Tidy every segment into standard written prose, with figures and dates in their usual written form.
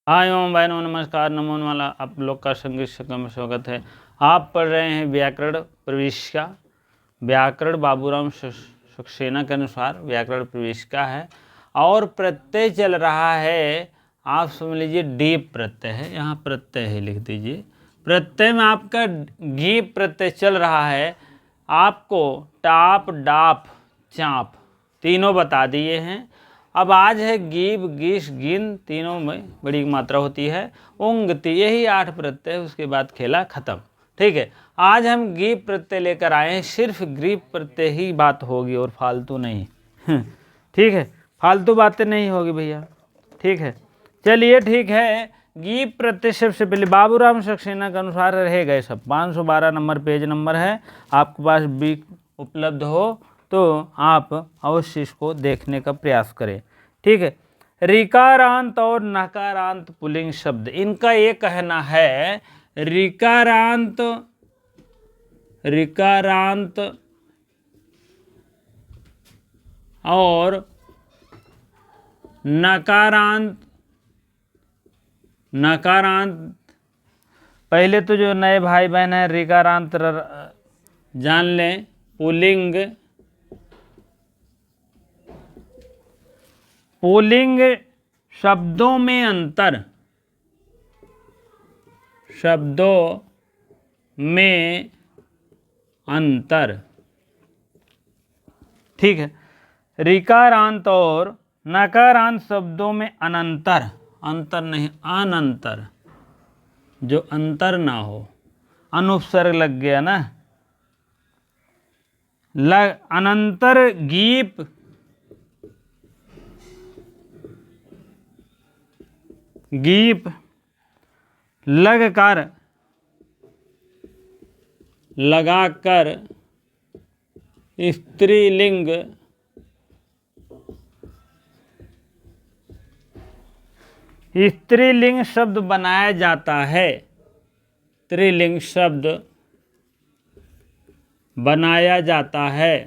हाय ओम भाई नमस्कार नमो वाला आप लोग का संगीत शिक्षा में स्वागत है। आप पढ़ रहे हैं व्याकरण प्रविष्का। व्याकरण बाबूराम सक्सेना के अनुसार व्याकरण प्रविष्का है और प्रत्यय चल रहा है। आप समझ लीजिए डीप प्रत्यय है, यहाँ प्रत्यय है लिख दीजिए। प्रत्यय में आपका गीप प्रत्यय चल रहा है। आपको टाप डाप चाप तीनों बता दिए हैं। अब आज है गीब गीश गिन, तीनों में बड़ी मात्रा होती है। उंगति, यही 8 प्रत्यय, उसके बाद खेला खत्म। ठीक है, आज हम गीब प्रत्यय लेकर आए हैं। सिर्फ गीब प्रत्यय ही बात होगी और फालतू नहीं। ठीक है, फालतू बातें नहीं होगी भैया। ठीक है, चलिए ठीक है। गीब प्रत्यय सबसे पहले बाबूराम सक्सेना के अनुसार रहेगा सब। 512 नंबर पेज नंबर है। आपके पास भी उपलब्ध हो तो आप अवश्य इसको देखने का प्रयास करें। ठीक है, ऋकारांत और नकारांत पुल्लिंग शब्द, इनका ये कहना है ऋकारांत और नकारांत पहले तो जो नए भाई बहन है ऋकारांत जान लें। पुल्लिंग शब्दों में अंतर, ठीक है। ऋकारांत और नकारांत शब्दों में अंतर नहीं, अनंतर, जो अंतर ना हो। अनुपसर्ग लग गया ना, अनंतर गीप लगाकर स्त्रीलिंग शब्द बनाया जाता है। स्त्रीलिंग शब्द बनाया जाता है।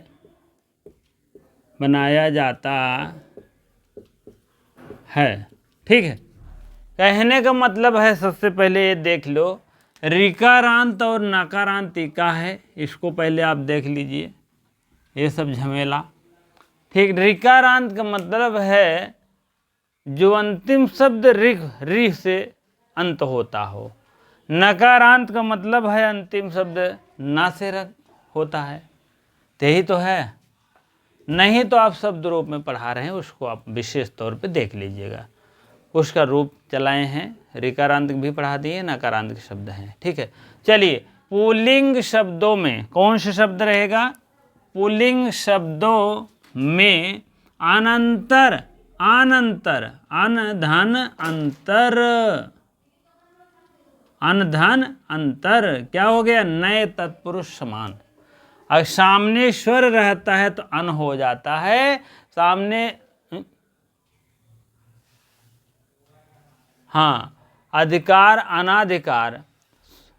ठीक है, कहने का मतलब है, सबसे पहले ये देख लो, ऋकारांत और नकारांत का है, इसको पहले आप देख लीजिए, ये सब झमेला। ठीक, ऋकारांत का मतलब है जो अंतिम शब्द ऋ से अंत होता हो। नकारांत का मतलब है अंतिम शब्द ना से होता है। यही तो है, नहीं तो आप शब्द रूप में पढ़ा रहे हैं, उसको आप विशेष तौर पे देख लीजिएगा। उसका रूप चलाए हैं, ऋकारांत भी पढ़ा दिए, नकारांत के शब्द हैं। ठीक है, चलिए पुल्लिंग शब्दों में कौन से शब्द रहेगा? पुल्लिंग शब्दों में अनंतर, अनधन अंतर क्या हो गया? नए तत्पुरुष समान। अगर सामने स्वर रहता है तो अन हो जाता है, सामने हाँ अधिकार अनाधिकार,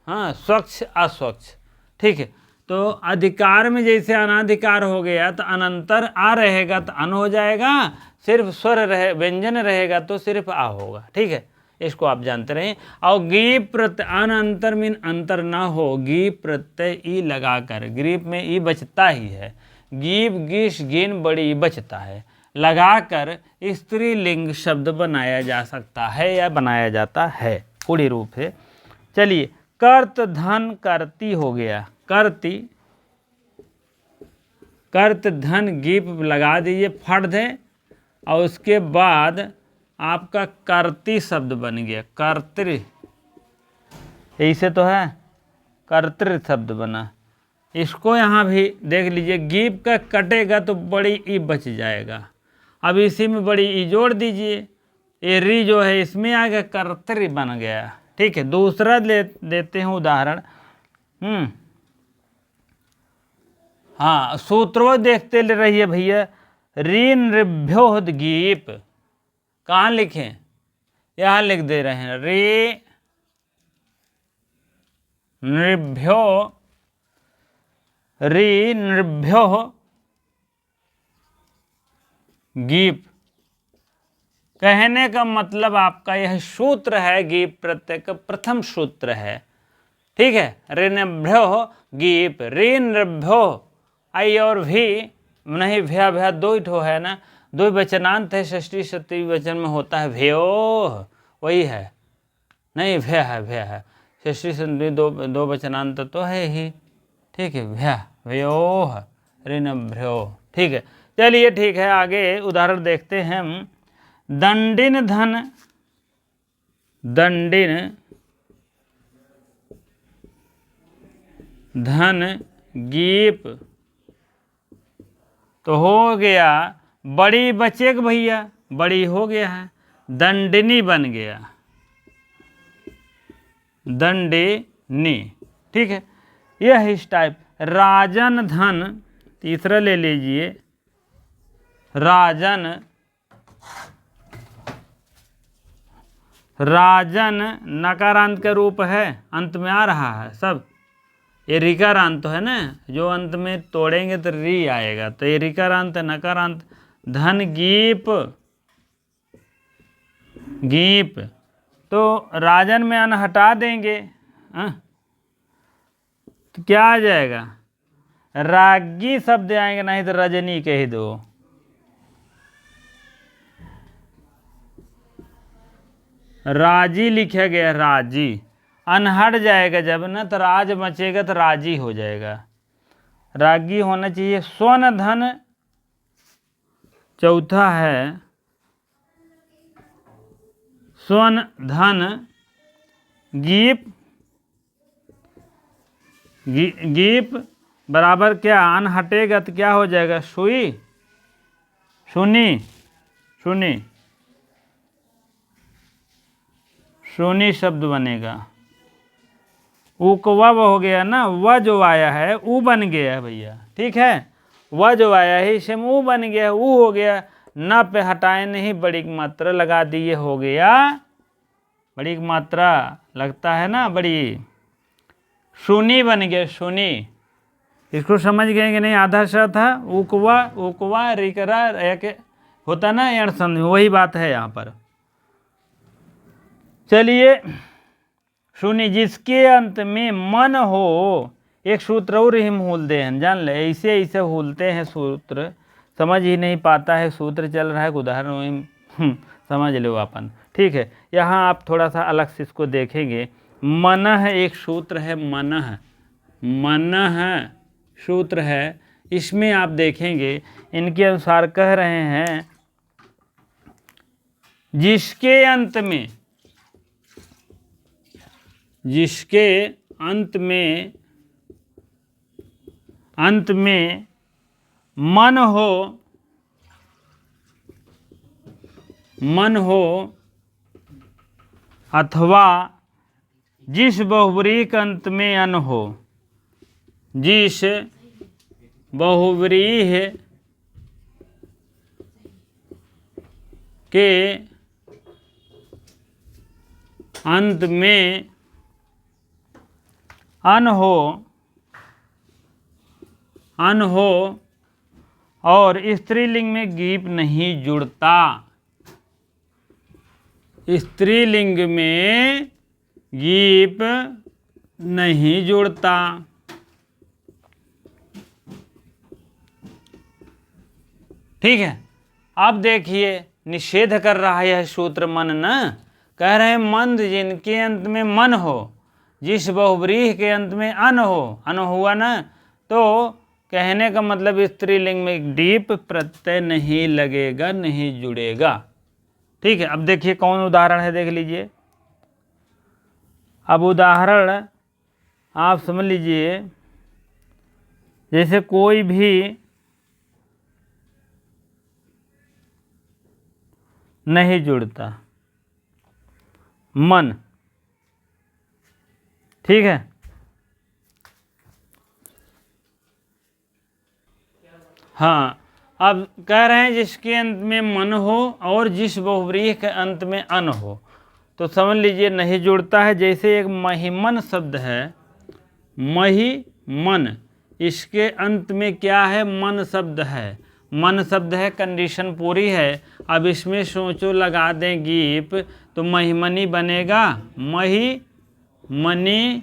हाँ स्वच्छ अस्वच्छ। ठीक है, तो अधिकार में जैसे अनाधिकार हो गया तो अनंतर आ रहेगा तो अन हो जाएगा, सिर्फ स्वर व्यंजन रहेगा तो सिर्फ आ होगा। ठीक है, इसको आप जानते रहें। और गीप प्रत्यय, अनंतर मीन अंतर ना हो, गीप प्रत्यय ई लगाकर, गीप में ई बचता ही है, गीप गीश गिन बड़ी बचता है, लगाकर स्त्रीलिंग शब्द बनाया जा सकता है या बनाया जाता है, पूरी रूप है। चलिए, कर्त धन करती हो गया, कर्त धन गीप लगा दीजिए, फट दें, और उसके बाद आपका कर्ती शब्द बन गया, कर्तृ, ऐसे तो है, कर्तृ शब्द बना। इसको यहाँ भी देख लीजिए, गीप का कटेगा तो बड़ी ई बच जाएगा। अब इसी में बड़ी ई जोड़ दीजिए, ये री जो है इसमें आ गया, कर्तृ बन गया। ठीक है, दूसरा देते हैं उदाहरण। हाँ, सूत्रों देखते ले रहिए भैया। रीन ऋभ्योद गीप, कहाँ लिखें? यहाँ लिख दे रहे हैं, री नृभ्यो गीप, कहने का मतलब आपका यह सूत्र है, गीप प्रत्यय का प्रथम सूत्र है। ठीक है, ऋणभ्यो गीप, ऋणभ्यो आई और भी नहीं, भ्या भ्या दो ही ठो है ना, दो वचनांत है, षष्ठी सप्तमी वचन में होता है भयो, वही है, नहीं भ्या है, भ्या है, षष्ठी सप्तमी दो वचनांत तो है ही। ठीक है, भ्या भयो ऋणभ्यो। ठीक है, चलिए ठीक है, आगे उदाहरण देखते हैं हम। दंडिन धन, दंडिन धन गीप, तो हो गया बड़ी बचेगा भैया, बड़ी हो गया है, दंडिनी बन गया, दंडिनी। ठीक है, यह इस टाइप। राजन धन, तीसरा ले लीजिए, राजन, राजन नकारांत का रूप है, अंत में आ रहा है सब, ये ऋकारांत तो है ना, जो अंत में तोड़ेंगे तो री आएगा, तो ये ऋकारांत है, नकारांत। धन गीप, गीप, तो राजन में अन हटा देंगे, तो क्या आ जाएगा, रागी शब्द आएंगे, नहीं तो रजनी कह दो। राजी लिखा गया, राजी, अनहट जाएगा जब ना, तो राज बचेगा तो राजी हो जाएगा, रागी होना चाहिए। स्वर्ण धन चौथा है, स्वर्ण धन गीप, गीप बराबर क्या, अन हटेगा तो क्या हो जाएगा, सुई, सुनी, सुनी, सुनी शब्द बनेगा। उकवा हो गया ना, वह जो आया है ऊ बन गया है भैया। ठीक है, वह जो आया है इसे ऊ बन गया, ऊ हो गया, न पे हटाए नहीं, बड़ी मात्रा लगा दिए, हो गया बड़ी मात्रा लगता है ना, बड़ी, सुनी बन गया, सुनी। इसको समझ गए कि नहीं, आधा सा था, उकवा, उकवा रिकरा एक होता ना, यण संधि, वही बात है यहाँ पर। चलिए सुनी, जिसके अंत में मन हो, एक सूत्र और ही हम भूलते हैं, जान ले, ऐसे ऐसे भूलते हैं सूत्र, समझ ही नहीं पाता है, सूत्र चल रहा है, उदाहरण समझ लो अपन। ठीक है, यहाँ आप थोड़ा सा अलग से इसको देखेंगे। मनः एक सूत्र है, मनः, मनः सूत्र है, इसमें आप देखेंगे इनके अनुसार कह रहे हैं, जिसके अंत में, जिसके अंत में, अंत में मन हो, मन हो, अथवा जिस बहुव्रीहि अंत में अन हो, जिस बहुव्रीहि के अंत में अन हो, अन हो, और स्त्रीलिंग में गीप नहीं जुड़ता, स्त्रीलिंग में गीप नहीं जुड़ता। ठीक है, अब देखिए निषेध कर रहा है यह सूत्र मन न, कह रहे हैं मंद जिनके अंत में मन हो, जिस बहुव्रीहि के अंत में अन हो, अन हुआ ना, तो कहने का मतलब स्त्रीलिंग में डीप प्रत्यय नहीं लगेगा, नहीं जुड़ेगा। ठीक है, अब देखिए कौन उदाहरण है, देख लीजिए। अब उदाहरण आप समझ लीजिए, जैसे कोई भी नहीं जुड़ता, मन, ठीक है, हाँ, अब कह रहे हैं जिसके अंत में मन हो और जिस बहुव्रीहि के अंत में अन हो, तो समझ लीजिए नहीं जुड़ता है। जैसे एक महिमन शब्द है, मही मन, इसके अंत में क्या है, मन शब्द है, मन शब्द है, कंडीशन पूरी है। अब इसमें सोचो लगा दें गीप तो महिमनी बनेगा, मही मनी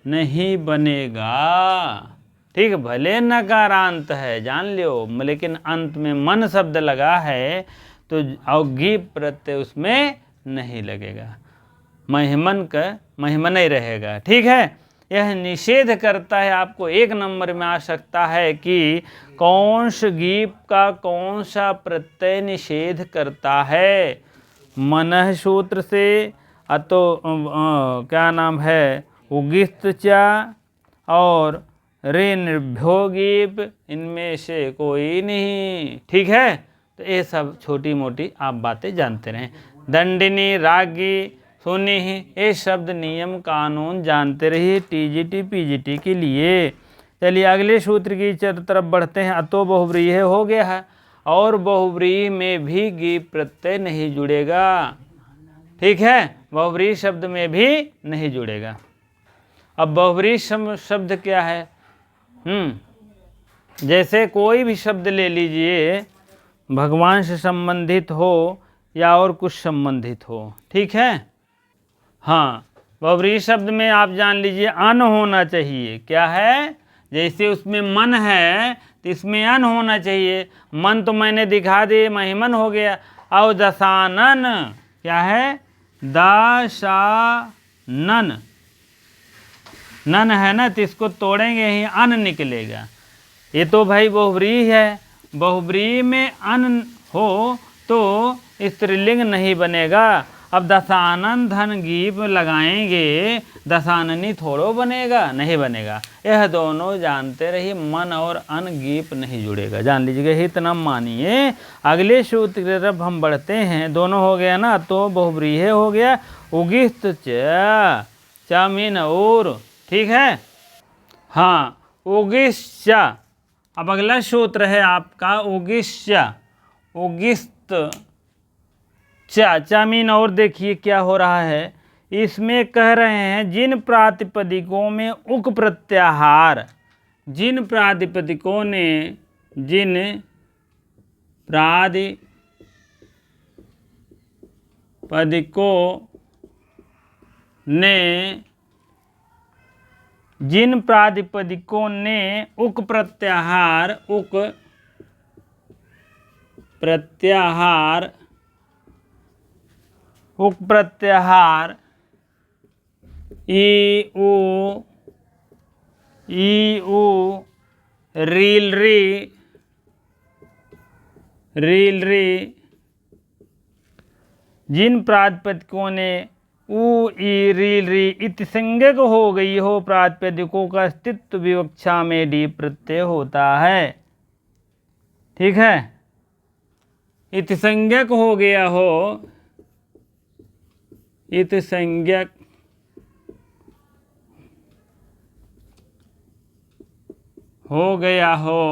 नहीं बनेगा। ठीक है, भले नकारांत है जान लियो, लेकिन अंत में मन शब्द लगा है तो और गीप प्रत्यय उसमें नहीं लगेगा, महिमन ही रहेगा। ठीक है, यह निषेध करता है, आपको 1 नंबर में आ सकता है कि कौन सा गीप का कौन सा प्रत्यय निषेध करता है। मनः सूत्र से क्या नाम है, उगिस्त चा और रे निर्भ्यो गीप, इनमें से कोई नहीं। ठीक है, तो ये सब छोटी मोटी आप बातें जानते रहें। दंडिनी, रागी, सुनी ही, ये शब्द नियम कानून जानते रहिए टीजीटी पीजीटी के लिए। चलिए अगले सूत्र की तरफ बढ़ते हैं। अतो बहुव्रीहि हो गया है, और बहुव्रीहि में भी गीप प्रत्यय नहीं जुड़ेगा। ठीक है, बहुव्रीहि शब्द में भी नहीं जुड़ेगा। अब बहुव्रीहि शब्द क्या है? जैसे कोई भी शब्द ले लीजिए, भगवान से संबंधित हो या और कुछ संबंधित हो। ठीक है, हाँ, बहुव्रीहि शब्द में आप जान लीजिए अन होना चाहिए। क्या है? जैसे उसमें मन है तो इसमें अन होना चाहिए। मन तो मैंने दिखा दिए, महिमन हो गया। और दशानन क्या है? दशानन, नन है ना, तो इसको तोड़ेंगे ही अन निकलेगा। ये तो भाई बहुव्रीहि है, बहुव्रीहि में अन हो तो स्त्रीलिंग नहीं बनेगा। अब दशानन धन गीप लगाएंगे, दशाननी थोड़ो बनेगा, नहीं बनेगा। यह दोनों जानते रहिए, मन और अन गीप नहीं जुड़ेगा, जान लीजिएगा, इतना मानिए। अगले सूत्र की तरफ हम बढ़ते हैं। दोनों हो गया ना, तो बहुव्रीहि हो गया। उगिस्त चा मीन और, ठीक है, हाँ, उगिश्च। अब अगला सूत्र है आपका उगिश्च, उगिस्त चा मीन और। देखिए क्या हो रहा है, इसमें कह रहे हैं जिन प्रातिपदिकों में उक प्रत्याहार, जिन प्रातिपदिकों ने, जिन प्रातिपदिकों ने, जिन प्रातिपदिकों ने उक प्रत्याहार, उक प्रत्याहार, उक प्रत्याहार ई ऊ रील री, रील री, जिन प्रातिपदिकों ने ऊ ई रील री इतिसंज्ञक हो गई हो, प्रातिपदिकों का अस्तित्व विवक्षा में डी प्रत्यय होता है। ठीक है, इतिसंज्ञक हो गया हो, इतिसंज्ञक हो गया हो,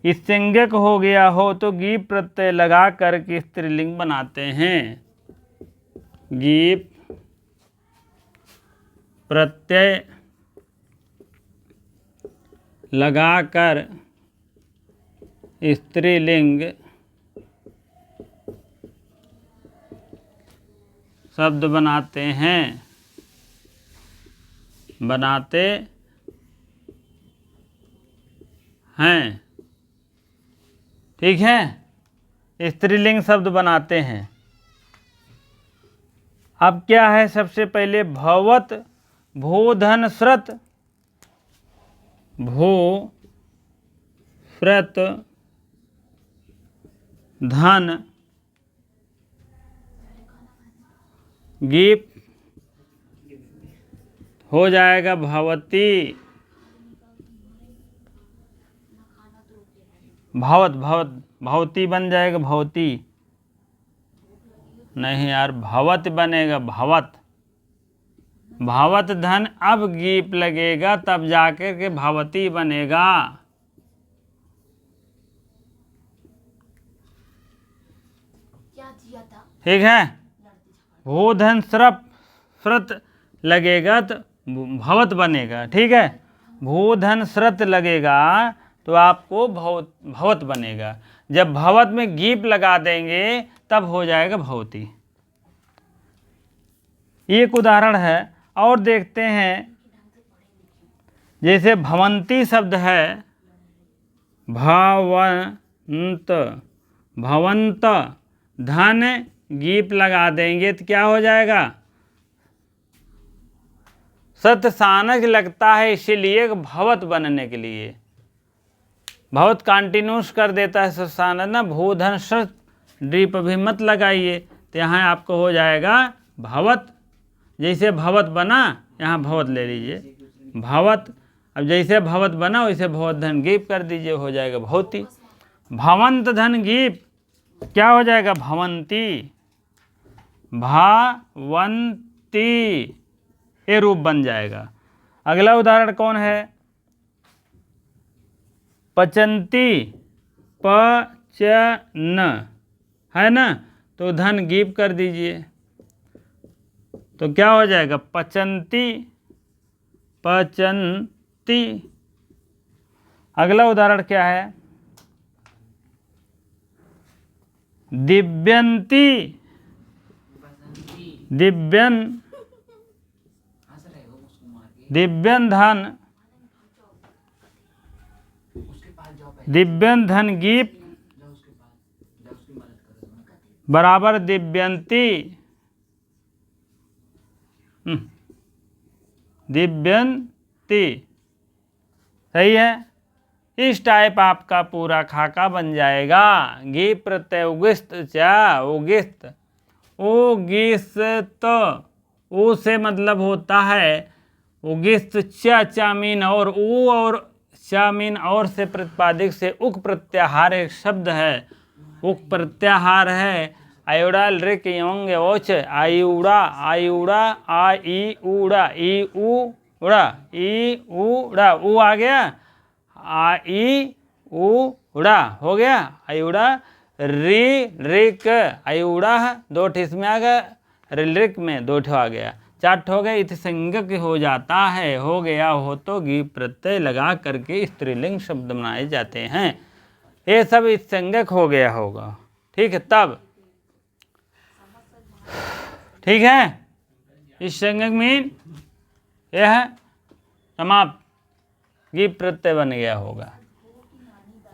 संज्ञक हो गया हो तो गीप प्रत्यय लगा करके स्त्रीलिंग बनाते हैं। गीप प्रत्यय लगाकर स्त्रीलिंग शब्द बनाते हैं, बनाते हैं। ठीक है, स्त्रीलिंग शब्द बनाते हैं। अब क्या है, सबसे पहले भवत, भू धन श्रत, भू श्रत धन गीप हो जाएगा भवती, भवत, भवती बन जाएगा, भवती नहीं यार, भवत बनेगा, भवत, भवत धन अब गीप लगेगा तब जाकर के भवती बनेगा। ठीक है, भू धन श्रप श्रत लगेगा तो भवत बनेगा। ठीक है, भूधन श्रत लगेगा तो आपको भवत बनेगा। जब भवत में गीप लगा देंगे तब हो जाएगा भवती। एक उदाहरण है और देखते हैं, जैसे भवंती शब्द है, भवंत, भवंत, धन गीप लगा देंगे तो क्या हो जाएगा? सतसानक लगता है, इसीलिए भवत बनने के लिए भवत कंटिन्यूस कर देता है सतसानक ना। भूधन सत ड्रीप भी मत लगाइए तो यहाँ आपको हो जाएगा भवत। जैसे भवत बना यहाँ भवत ले लीजिए भवत। अब जैसे भवत बना वैसे भवत धन गीप कर दीजिए, हो जाएगा भवती। भवंत धन गीप क्या हो जाएगा? भवंती, भावंती, ये रूप बन जाएगा। अगला उदाहरण कौन है? पचंती, पचन है ना, तो धन गीप कर दीजिए तो क्या हो जाएगा? पचंती, पचंती। अगला उदाहरण क्या है? दिव्यंती, दिव्यन, दिव्यन धन, दिव्यन धन गीप बराबर दिव्यंती, दिव्यंती। सही है। इस टाइप आपका पूरा खाका बन जाएगा। गीप प्रत्यय उगिस्त चा, उगिस्त, उगिस्त, ऊ से मतलब होता है उगिस्त, चा मीन और, ऊ और चा मीन और से प्रतिपादिक से उक प्रत्याहार एक शब्द है। उक प्रत्याहार है आयुड़ा ऋक यंग ओच, आयुड़ा, आयुड़ा, आ ई उड़ा, ई उड़ा, ई उड़ा, ऊ आ गया, आ ई उड़ा हो गया, आयुड़ा, री रिक, आयुड़ा दो ठिस में आ गया, रिक में दो ठो आ गया, चार ठो हो गए, इत संज्ञक हो जाता है। हो गया हो तो गीप प्रत्यय लगा करके स्त्रीलिंग शब्द बनाए जाते हैं। ये सब इस संज्ञक हो गया होगा। ठीक है, तब ठीक है, इस संज्ञक मीन यह है समाप्त, गीप प्रत्यय बन गया होगा।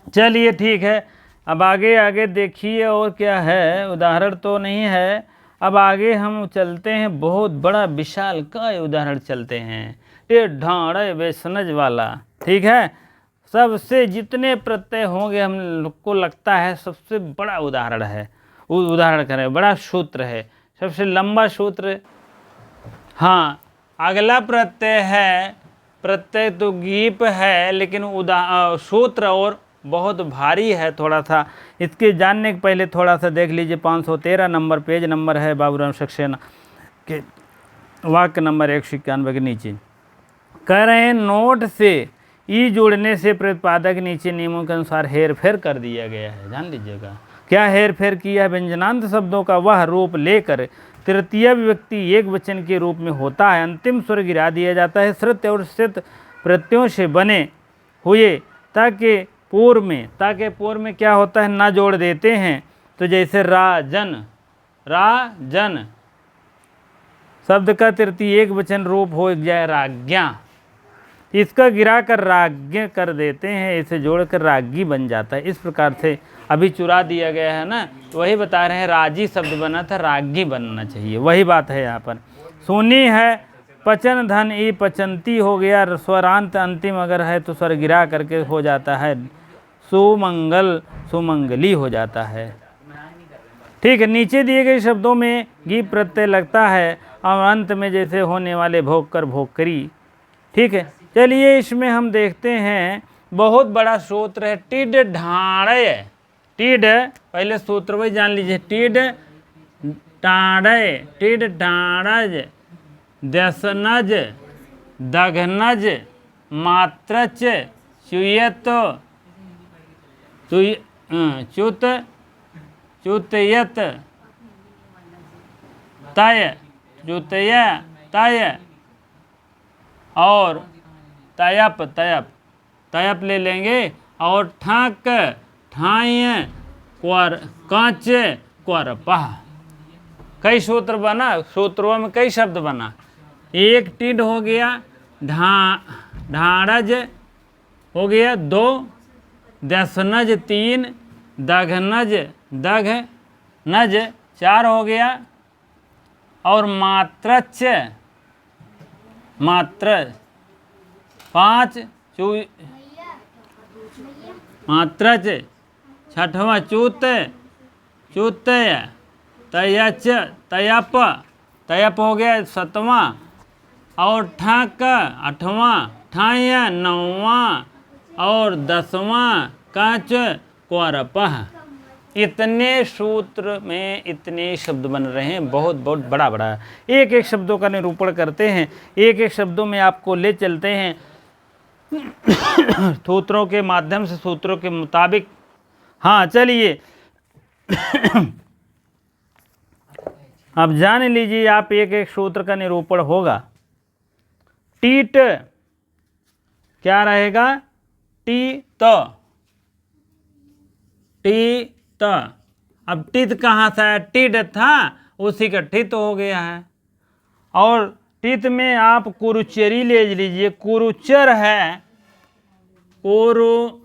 चलिए ठीक है, अब आगे आगे देखिए और क्या है। उदाहरण तो नहीं है, अब आगे हम चलते हैं। बहुत बड़ा विशाल का उदाहरण चलते हैं, ये ढांडे वेसनज वाला। ठीक है, सबसे जितने प्रत्यय होंगे हम लोग को लगता है सबसे बड़ा उदाहरण है। उदाहरण करें, बड़ा सूत्र है, सबसे लंबा सूत्र। हाँ, अगला प्रत्यय है, प्रत्यय तो गीप है लेकिन सूत्र और बहुत भारी है थोड़ा सा। इसके जानने के पहले थोड़ा सा देख लीजिए, 513 नंबर पेज नंबर है बाबूराम सक्सेना के वाक्य नंबर 191 के नीचे। कह रहे हैं नोट से ई जोड़ने से प्रतिपादक नीचे नियमों के अनुसार हेर फेर कर दिया गया है। ध्यान दीजिएगा, क्या हेर फेर किया है? व्यंजनांत शब्दों का वह रूप लेकर तृतीय विभक्ति एक वचन के रूप में होता है, अंतिम स्वर गिरा दिया जाता है श्रुत और श्रुत प्रत्ययों से बने हुए, ताकि पूर्व में क्या होता है? ना जोड़ देते हैं। तो जैसे राजन, राजन शब्द का तृतीय एक वचन रूप हो जाए राज्ञा, इसका गिरा कर राज्ञ कर देते हैं, इसे जोड़कर राज्ञी बन जाता है। इस प्रकार से अभी चुरा दिया गया है ना, तो वही बता रहे हैं, राजी शब्द बना था, राज्ञी बनना चाहिए, वही बात है यहाँ पर। सुनी है, पचन धन ई पचंती हो गया, स्वरांत अंतिम अगर है तो स्वर गिरा करके हो जाता है सुमंगल, सुमंगली हो जाता है। ठीक है, नीचे दिए गए शब्दों में गीप प्रत्यय लगता है और अंत में जैसे होने वाले भोग कर भोगकरी। ठीक है, चलिए इसमें हम देखते हैं, बहुत बड़ा सूत्र है टिड ढाड़े। टिड पहले सूत्र वही जान लीजिए, टिड टाड़े, टिड टाड़ज, दसनज, दघनज, मात्रच, चुयत, च्युत, च्युतयत, तय, च्युतय, तय, और तयप तयप तयप ले लेंगे और ठक ठाय क्वर कांच क्वर पह। कई सूत्र बना, सूत्रों में कई शब्द बना। एक टिड हो गया, ढाढ़ज हो गया 2, दसनज 3, दघनज दघ नज 4 हो गया, और मात्रच मात्र 5, मात्रच 6वां चूत चूतय, तयच तयप तयप हो गया 7वां, और ठक 8वां, ठाय 9वां, और 10वां कांच क्वरपह। इतने सूत्र में इतने शब्द बन रहे हैं, बहुत बहुत बड़ा बड़ा। एक एक शब्दों का निरूपण करते हैं, एक एक शब्दों में आपको ले चलते हैं सूत्रों के माध्यम से, सूत्रों के मुताबिक। हाँ चलिए अब जान लीजिए आप, एक एक सूत्र का निरूपण होगा। टीट क्या रहेगा? टी त टी त। अब टित कहाँ से है? टिड था, उसी का टित हो गया है। और टित में आप कुरुचरी ले लीजिए, कुरुचर है, कुरुचर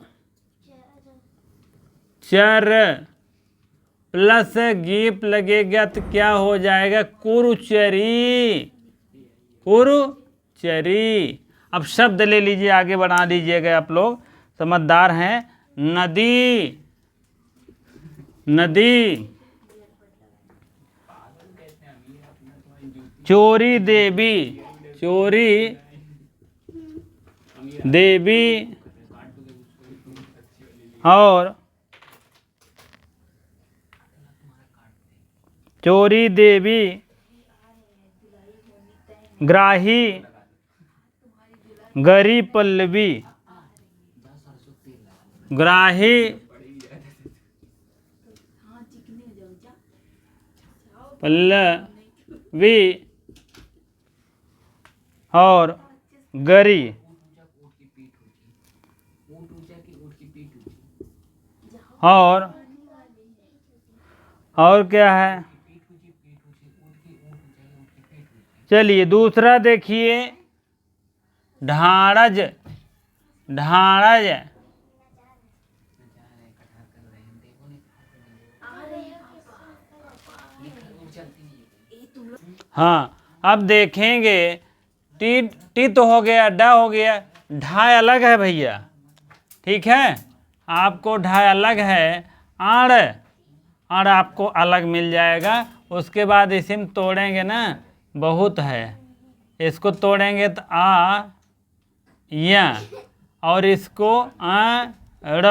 प्लस गीप लगेगा तो क्या हो जाएगा? कुरुचरी कुरुचरी। अब शब्द ले लीजिए, आगे बढ़ा दीजिएगा, आप लोग समझदार हैं। नदी नदी, चोरी देवी चोरी देवी, और चोरी देवी, ग्राही गरी पल्लवी, ग्राही पल्लवी, और गरी। और क्या है? चलिए दूसरा देखिए, ढाढ़ज ढाढ़ज, हाँ अब देखेंगे, टी तो हो गया, ड हो गया, ढाई अलग है भैया, ठीक है, आपको ढाई अलग है। आड़ आड़ आपको अलग मिल जाएगा। उसके बाद इसी में तोड़ेंगे ना, बहुत है, इसको तोड़ेंगे तो आ या, और इसको आ ड़,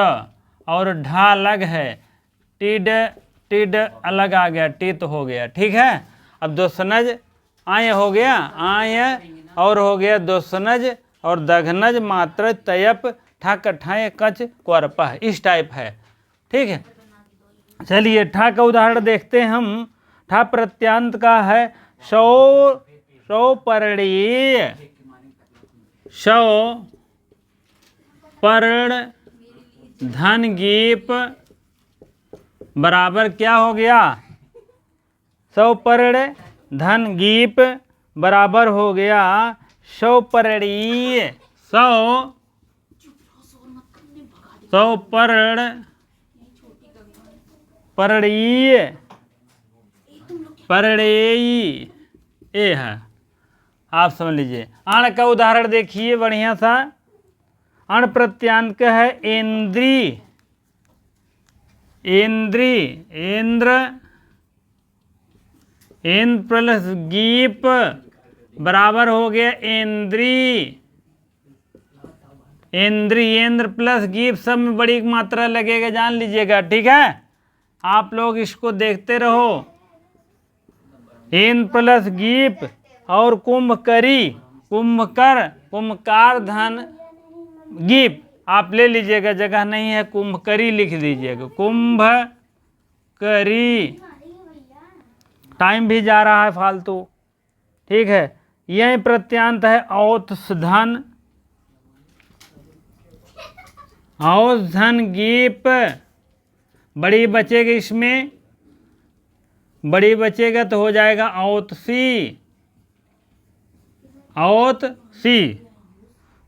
और ढा अलग है, टिड टिड अलग आ गया, टित हो गया, ठीक है। अब दोसनज आय हो गया, आय, और हो गया दोसनज, और दघनज, मात्र, तयप, ठा कठाए, कच क्वरपह, इस टाइप है, ठीक है। चलिए ठा का उदाहरण देखते हैं हम। ठा प्रत्यांत का है सौ पर्णीय, सौ पर्ण धन गीप बराबर क्या हो गया? 100 पर्ण धन गीप बराबर हो गया 100 पर्णीय। 100 पर्ण पर्णीय पर्णेयी ए है, आप समझ लीजिए। अण का उदाहरण देखिए बढ़िया सा। अण प्रत्यांत का है इंद्री, इंद्री, इंद्र, इंद्र प्लस गीप बराबर हो गया इंद्री, इंद्री, इंद्र प्लस गीप, सब में बड़ी मात्रा लगेगा, जान लीजिएगा, ठीक है। आप लोग इसको देखते रहो। इंद्र प्लस गीप और कुंभकरी, कुंभकर, कुंभकार धन गीप, आप ले लीजिएगा, जगह नहीं है कुंभकरी लिख दीजिएगा, कुंभकरी। टाइम भी जा रहा है फालतू, ठीक है। यह प्रत्यांत है औत्सधन, औत्सधन गीप, बड़ी बचेगी इसमें, बड़ी बचेगा तो हो जाएगा औतसी, औतसी।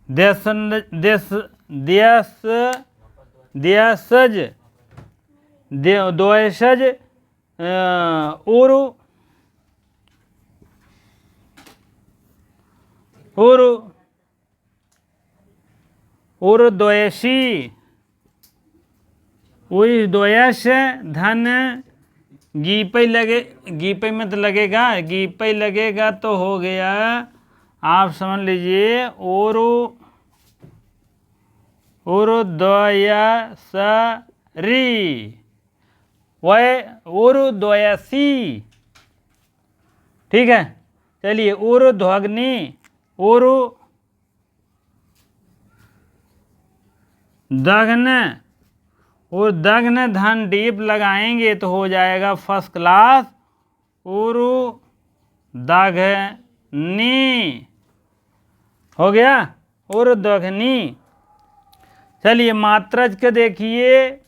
देश देश देश देशज द्वयसज उरु उरु उर्द्वयसी, उर्द्वयस धन गीपई लगे, गीपई में तो लगेगा, गीपई लगेगा तो हो गया, आप समझ लीजिए उरु उर्द्वयसरी, वह उर्द्वयसी। ठीक है, चलिए ऊर्ध्वग्नि, उरु दग्न, और दग्न धन डीप लगाएंगे तो हो जाएगा फर्स्ट क्लास उरु दग्नि, हो गया उर्ध्वग्नि। चलिए मात्रज के देखिए,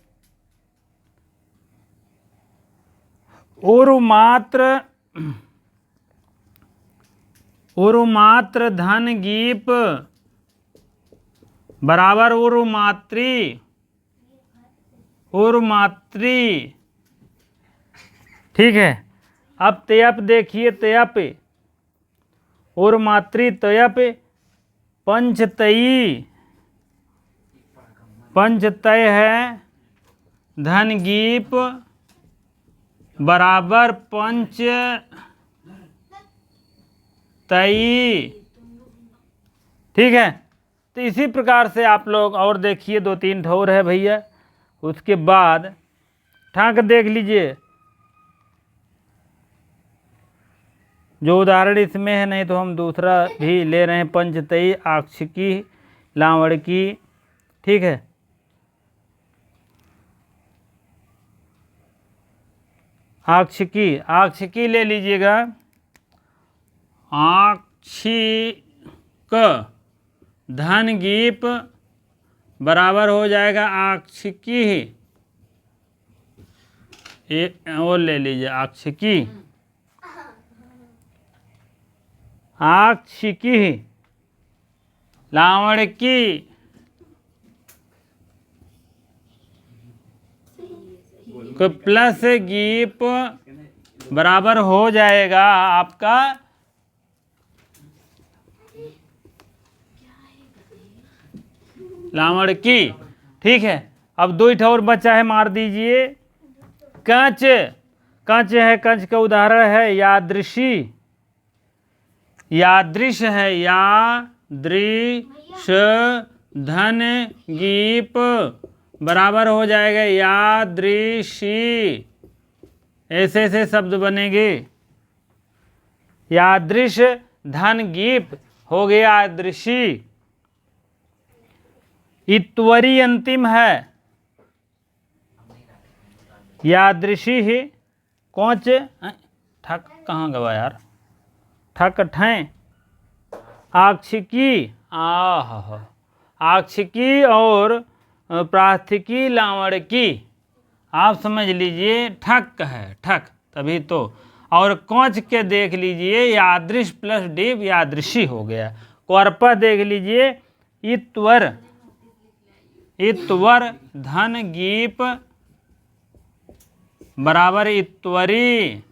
उरुमात्र, उरुमात्र धन गीप बराबर उरुमात्री, उरुमात्री। ठीक है, अब तयप देखिए, तयप उरुमात्री तयप पंचतई, पंचतय है धन गीप बराबर पंच तई। ठीक है, तो इसी प्रकार से आप लोग और देखिए, 2-3 ठोर है भैया। उसके बाद ठाक देख लीजिए, जो उदाहरण इसमें है, नहीं तो हम दूसरा भी ले रहे हैं। पंचतई, आक्षिकी, लावड़की। ठीक है, आक्षिकी, आक्षिकी ले लीजिएगा, आक्षिक धन गीप बराबर हो जाएगा आक्षिकी, एक और ले लीजिए आक्षिकी, आक्षिकी, लावड़की, को प्लस गीप बराबर हो जाएगा आपका लावड़की। ठीक है, अब 2 ठोर बचा है, मार दीजिए। कंच, कंच है, कंच का उदाहरण है यादृशी, यादृश है, यादृश धन गीप बराबर हो जाएगा यादृशी। ऐसे ऐसे शब्द बनेंगे, यादृश धन गीप हो गया यादृशी। इत्वरी अंतिम है, यादृशी ही, कौच ठक कहाँ गवा यार, ठक ठैं, आक्षिकी, आह, आक्षिकी और प्रार्थिकी, लावड़की। आप समझ लीजिए ठक है, ठक तभी तो। और कौच के देख लीजिए, यादृश प्लस डीप यादृशी हो गया। कौरपा देख लीजिए, इत्वर, इत्वर धन गीप बराबर इत्वरी।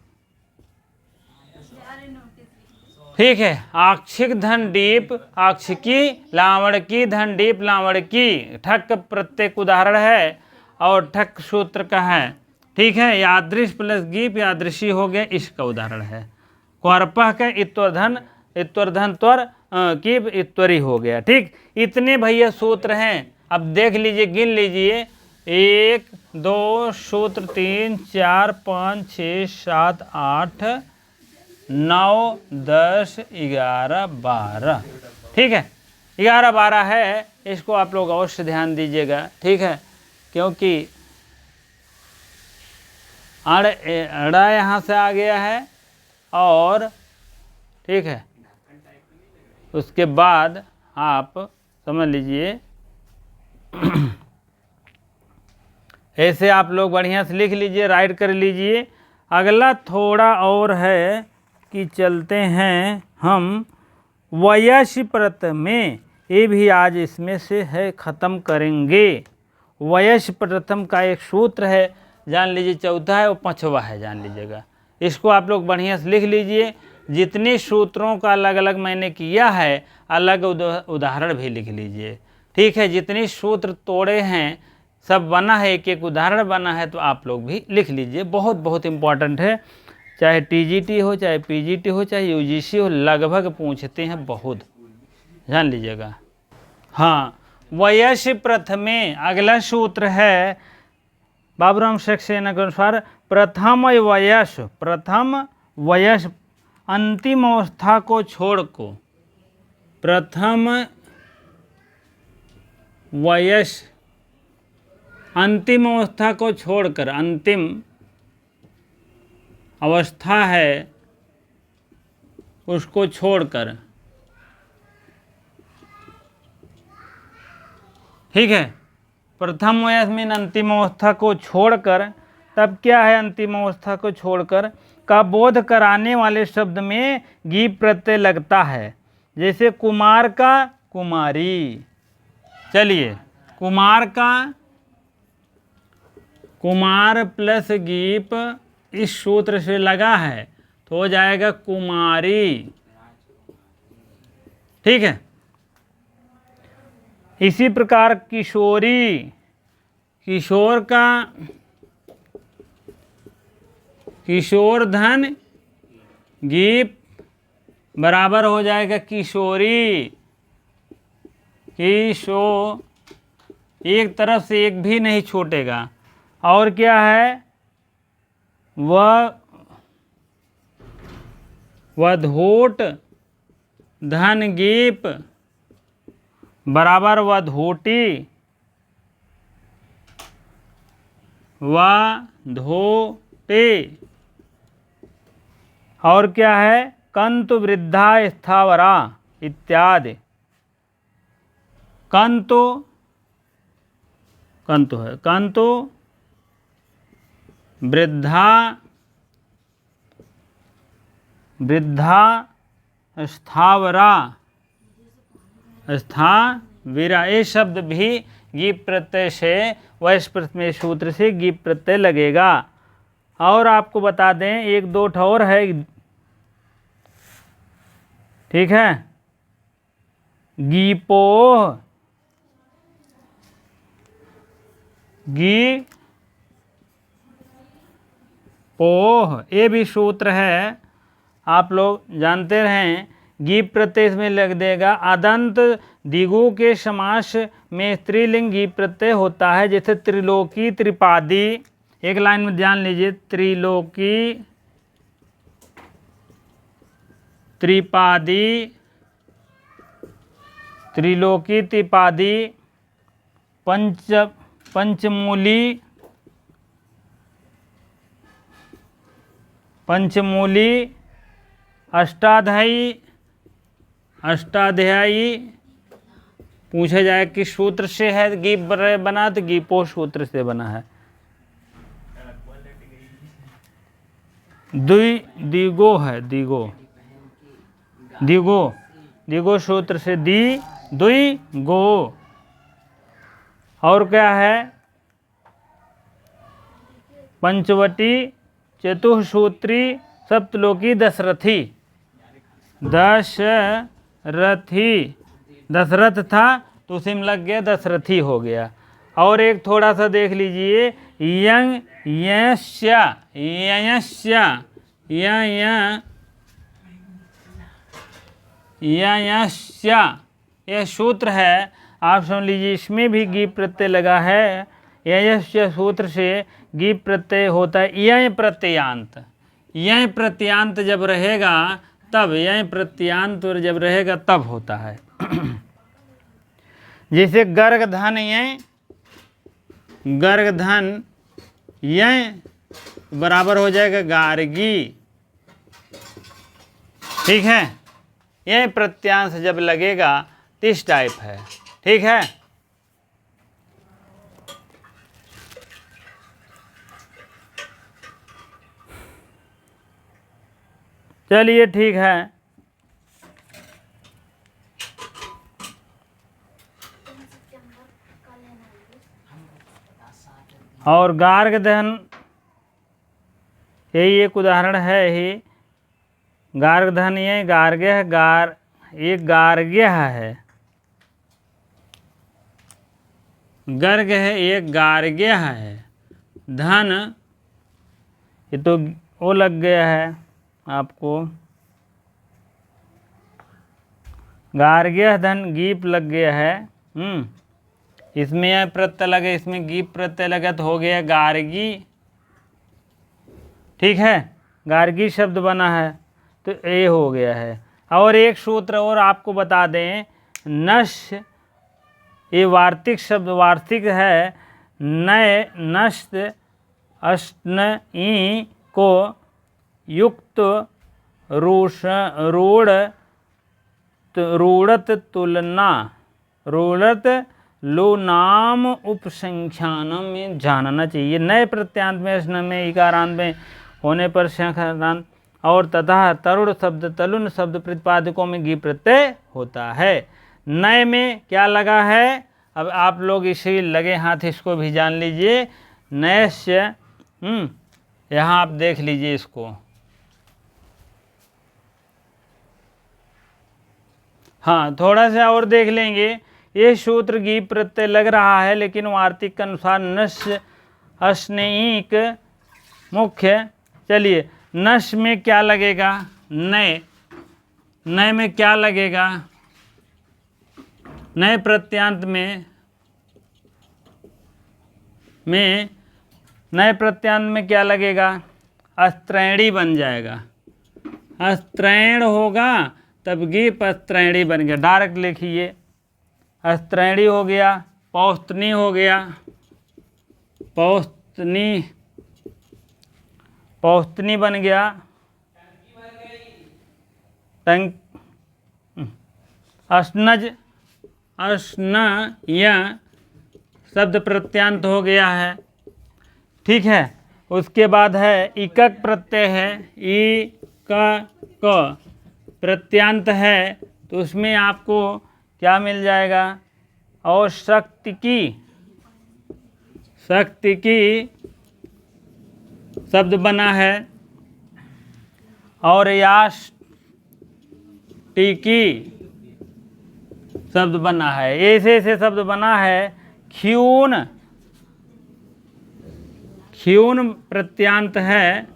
ठीक है, आक्षिक धन डीप आक्षिकी, लावड़की धन डीप लावड़की। ठक प्रत्येक उदाहरण है और ठक सूत्र का है। ठीक है, यादृश प्लस गीप यादृशी हो गया, इसका उदाहरण है। कौरपह का इत्वर्धन, इत्वर्धन त्वर कीप इत्वरी हो गया। ठीक, इतने भैया सूत्र हैं। अब देख लीजिए, गिन लीजिए, 1 2 सूत्र 3 4 5 6 7 8 9 10 11 12। ठीक है, 11 12 है, इसको आप लोग अवश्य ध्यान दीजिएगा। ठीक है, क्योंकि अड़ा यहाँ से आ गया है, और ठीक है उसके बाद आप समझ लीजिए ऐसे आप लोग बढ़िया से लिख लीजिए, राइट कर लीजिए। अगला थोड़ा और है कि चलते हैं हम वयस्य प्रथमे, ये भी आज इसमें से है, ख़त्म करेंगे। वयस्य प्रथम का एक सूत्र है, जान लीजिए, चौथा है, वो पांचवा है, जान लीजिएगा। इसको आप लोग बढ़िया से लिख लीजिए। जितने सूत्रों का अलग अलग मैंने किया है, अलग उदाहरण भी लिख लीजिए, ठीक है। जितने सूत्र तोड़े हैं सब बना है, एक एक उदाहरण बना है, तो आप लोग भी लिख लीजिए। बहुत बहुत इम्पॉर्टेंट है, चाहे टीजीटी हो, चाहे पीजीटी हो, चाहे यूजीसी हो, लगभग पूछते हैं बहुत, जान लीजिएगा। हाँ, वयस्य प्रथमे अगला सूत्र है बाबूराम सक्सेना के अनुसार, प्रथम वयस अंतिम अवस्था को छोड़ को, प्रथम वयस अंतिम अवस्था को छोड़कर, अंतिम अवस्था है उसको छोड़कर, ठीक है। प्रथम वयस में अंतिम अवस्था को छोड़कर, तब क्या है अंतिम अवस्था को छोड़कर का बोध कराने वाले शब्द में गी प्रत्यय लगता है। जैसे कुमार का कुमारी, चलिए कुमार का कुमार प्लस गीप इस सूत्र से लगा है तो हो जाएगा कुमारी, ठीक है। इसी प्रकार किशोरी, किशोर का किशोर धन गीप बराबर हो जाएगा किशोरी। किशो, एक तरफ से एक भी नहीं छूटेगा। और क्या है, वधूट धन गीप बराबर वधूटी, वधूटी। और क्या है, कंतु वृद्धा स्थावरा इत्यादि। कंतु, कंतु है, कंतु वृद्धा, वृद्धा स्थावरा, स्थाविरा, ये शब्द भी गीप प्रत्यय से, वयस्य प्रथमे सूत्र से गीप प्रत्यय लगेगा। और आपको बता दें एक दो और है, ठीक है। गीपोह, गीपोह, ये भी सूत्र है, आप लोग जानते रहें। गीप प्रत्यय में लग देगा। अदंत दिगु के समास में स्त्रीलिंग गीप प्रत्यय होता है, जैसे त्रिलोकी, त्रिपादी। एक लाइन में ध्यान लीजिए, त्रिलोकी, त्रिपादी, त्रिलोकी, त्रिपादी, पंचमूली, पंचमूली, अष्टाध्यायी, अष्टाध्यायी। पूछा जाए कि सूत्र से है गीप बना, तो गीपो सूत्र से बना है। दिगो है, दिगो, दिगो, दिगो सूत्र से दुई गो। और क्या है, पंचवटी, चतुःसूत्री, सप्तलोकी, दशरथी। दशरथी, दशरथ था तो उसी में लग गया दशरथी हो गया। और एक थोड़ा सा देख लीजिए, यंग, यस्या, यस्या, यस्या, यह सूत्र है, आप समझ लीजिए। इसमें भी गीप प्रत्यय लगा है। यस्या सूत्र से गीप प्रत्यय होता है यय प्रत्ययांत। यय प्रत्ययांत जब रहेगा तब, यय प्रत्ययांत जब रहेगा तब होता है। जैसे गर्ग धन यय, गर्ग धन यय बराबर हो जाएगा गार्गी, ठीक है। यह प्रत्यांश जब लगेगा तो इस टाइप है। ठीक है, चलिए ठीक है। और गार्ग दहन यही एक उदाहरण है ही। गार्ग दहन ये गार्ग्य है, ये गार्ग्य है, गर्ग है, ये गार्ग्य है। धन ये तो वो लग गया है आपको, गार्ग्य धन गीप लग गया है। इसमें यह प्रत्यय लगे, इसमें गीप प्रत्यय लगा तो हो गया गार्गी। ठीक है, गार्गी शब्द बना है तो ये हो गया है। और एक सूत्र और आपको बता दें, नश ये वार्तिक शब्द, वार्तिक है। नय नष्ट अष्टन ई को युक्त रूढ़त तुलना, रूढ़त लो नाम उपसंख्यान में जानना चाहिए। नए प्रत्यांत में स्न में इकारांत में होने पर शंखरांत और तथा तरुण शब्द तलुन शब्द प्रतिपादकों में गी प्रत्यय होता है। नए में क्या लगा है, अब आप लोग इसी लगे हाथ इसको भी जान लीजिए। नैश्य यहाँ आप देख लीजिए इसको, हाँ थोड़ा सा और देख लेंगे। ये सूत्र गी प्रत्यय लग रहा है, लेकिन वार्तिक के अनुसार नश अस्नेक मुख्य। चलिए, नश में क्या लगेगा, नए, नए में क्या लगेगा, नए प्रत्यांत में नए प्रत्यांत में क्या लगेगा, अस्त्रैणी बन जाएगा। अस्त्रैण होगा तब गीप अस्त्रैणी बन गया। डायरेक्ट लिखिए, अस्त्रैणी हो गया, पौस्तनी हो गया, पौस्तनी, पौस्तनी बन गया, टंक, अस्नज, अस्नय शब्द प्रत्यांत हो गया है। ठीक है, उसके बाद है इकक प्रत्यय है, ई क प्रत्यांत है, तो उसमें आपको क्या मिल जाएगा, और शक्ति की शब्द बना है, और याश टीकी शब्द बना है। ऐसे ऐसे शब्द बना है। ख्यून, ख्यून प्रत्यांत है,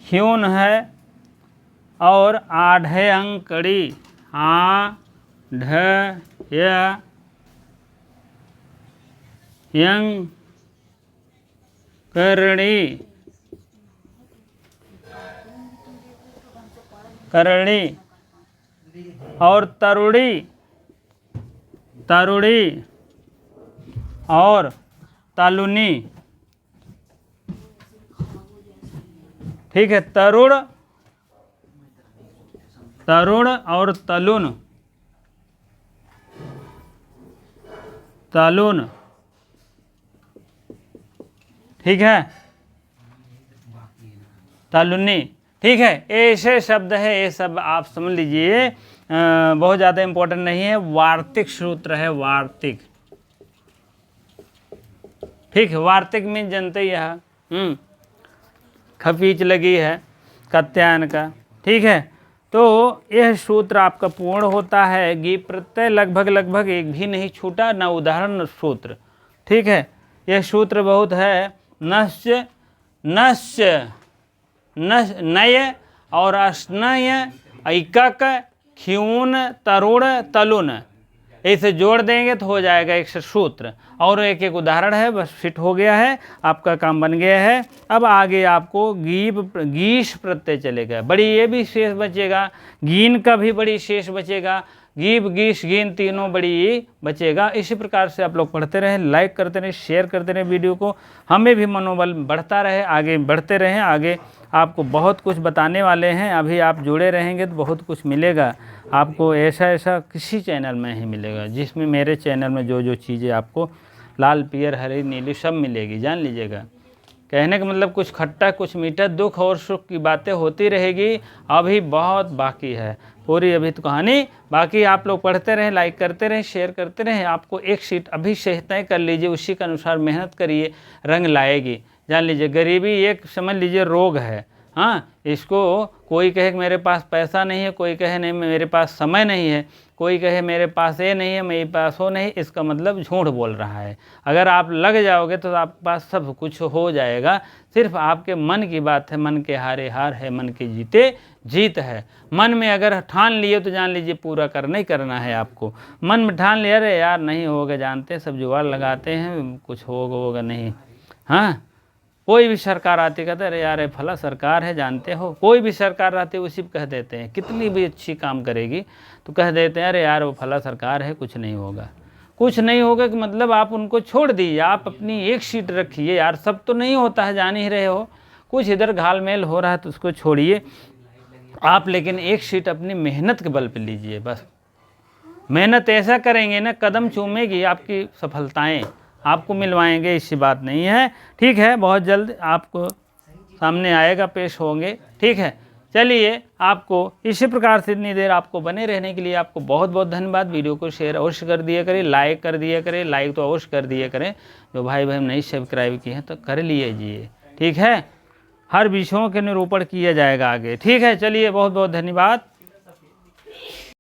ख्यून है, और आढ़े अंकड़ी, यंग करणी और तरुड़ी और तालुनी। ठीक है, तरुण और तालुन। ठीक है, तालुनी। ठीक है, ऐसे शब्द है, ये सब आप समझ लीजिए, बहुत ज़्यादा इम्पोर्टेंट नहीं है। वार्तिक सूत्र है, वार्तिक। ठीक है, वार्तिक में जानते ही है, खफीच लगी है कत्यायन का। ठीक है, तो यह सूत्र आपका पूर्ण होता है। गी प्रत्यय लगभग एक भी नहीं छूटा, न उदाहरण न सूत्र। ठीक है, यह सूत्र बहुत है। नश्य, नय और अस्नय, ऐकक, ख्यून, तरुण, तलुन, इसे जोड़ देंगे तो हो जाएगा एक सूत्र। और एक एक उदाहरण है, बस फिट हो गया है, आपका काम बन गया है। अब आगे आपको गीश प्रत्यय चलेगा, बड़ी ये भी शेष बचेगा, गीन का भी बड़ी शेष बचेगा। गीब गीश गीन तीनों बड़ी बचेगा। इसी प्रकार से आप लोग पढ़ते रहें, लाइक करते रहें, शेयर करते रहें वीडियो को, हमें भी मनोबल बढ़ता रहे, आगे बढ़ते रहें। आगे आपको बहुत कुछ बताने वाले हैं, अभी आप जुड़े रहेंगे तो बहुत कुछ मिलेगा आपको। ऐसा किसी चैनल में ही मिलेगा जिसमें मेरे चैनल में जो जो चीज़ें आपको लाल पीयर हरी नीली सब मिलेगी, जान लीजिएगा। कहने का मतलब कुछ खट्टा कुछ मीठा, दुख और सुख की बातें होती रहेगी, अभी बहुत बाकी है, पूरी अभी तो कहानी बाकी। आप लोग पढ़ते रहें, लाइक करते रहें, शेयर करते रहें। आपको एक सीट अभी से तय कर लीजिए, उसी के अनुसार मेहनत करिए, रंग लाएगी, जान लीजिए। गरीबी एक समझ लीजिए रोग है, हाँ। इसको कोई कहे कि मेरे पास पैसा नहीं है, कोई कहे नहीं मेरे पास समय नहीं है, कोई कहे मेरे पास ये नहीं है, मेरे पास वो नहीं, इसका मतलब झूठ बोल रहा है। अगर आप लग जाओगे तो आपके पास सब कुछ हो जाएगा, सिर्फ आपके मन की बात है। मन के हारे हार है, मन के जीते जीत है। मन में अगर ठान लिए तो जान लीजिए पूरा करना ही करना है आपको। मन में ठान लिया, अरे यार नहीं होगा, जानते सब जुगाड़ लगाते हैं, कुछ होगा नहीं, हाँ। कोई भी सरकार आती कहते अरे यार फला सरकार है, जानते हो, कोई भी सरकार आती है उसी पर कह देते हैं, कितनी भी अच्छी काम करेगी तो कह देते हैं अरे यार वो फला सरकार है, कुछ नहीं होगा। कुछ नहीं होगा कि मतलब आप उनको छोड़ दीजिए, आप अपनी एक सीट रखिए यार। सब तो नहीं होता है, जान ही रहे हो, कुछ इधर घालमेल हो रहा है तो उसको छोड़िए आप, लेकिन एक सीट अपनी मेहनत के बल पर लीजिए। बस मेहनत ऐसा करेंगे ना, कदम चूमेगी आपकी सफलताएं, आपको मिलवाएंगे, ऐसी बात नहीं है। ठीक है, बहुत जल्द आपको सामने आएगा, पेश होंगे, ठीक है। चलिए, आपको इसी प्रकार से इतनी देर आपको बने रहने के लिए आपको बहुत बहुत धन्यवाद। वीडियो को शेयर अवश्य कर दिया करें, लाइक कर दिया करें, लाइक तो अवश्य कर दिया करें। जो भाई बहन नहीं सब्सक्राइब किए हैं तो कर लीजिए, ठीक है। हर विषयों के निरूपण किया जाएगा आगे, ठीक है। चलिए, बहुत बहुत धन्यवाद।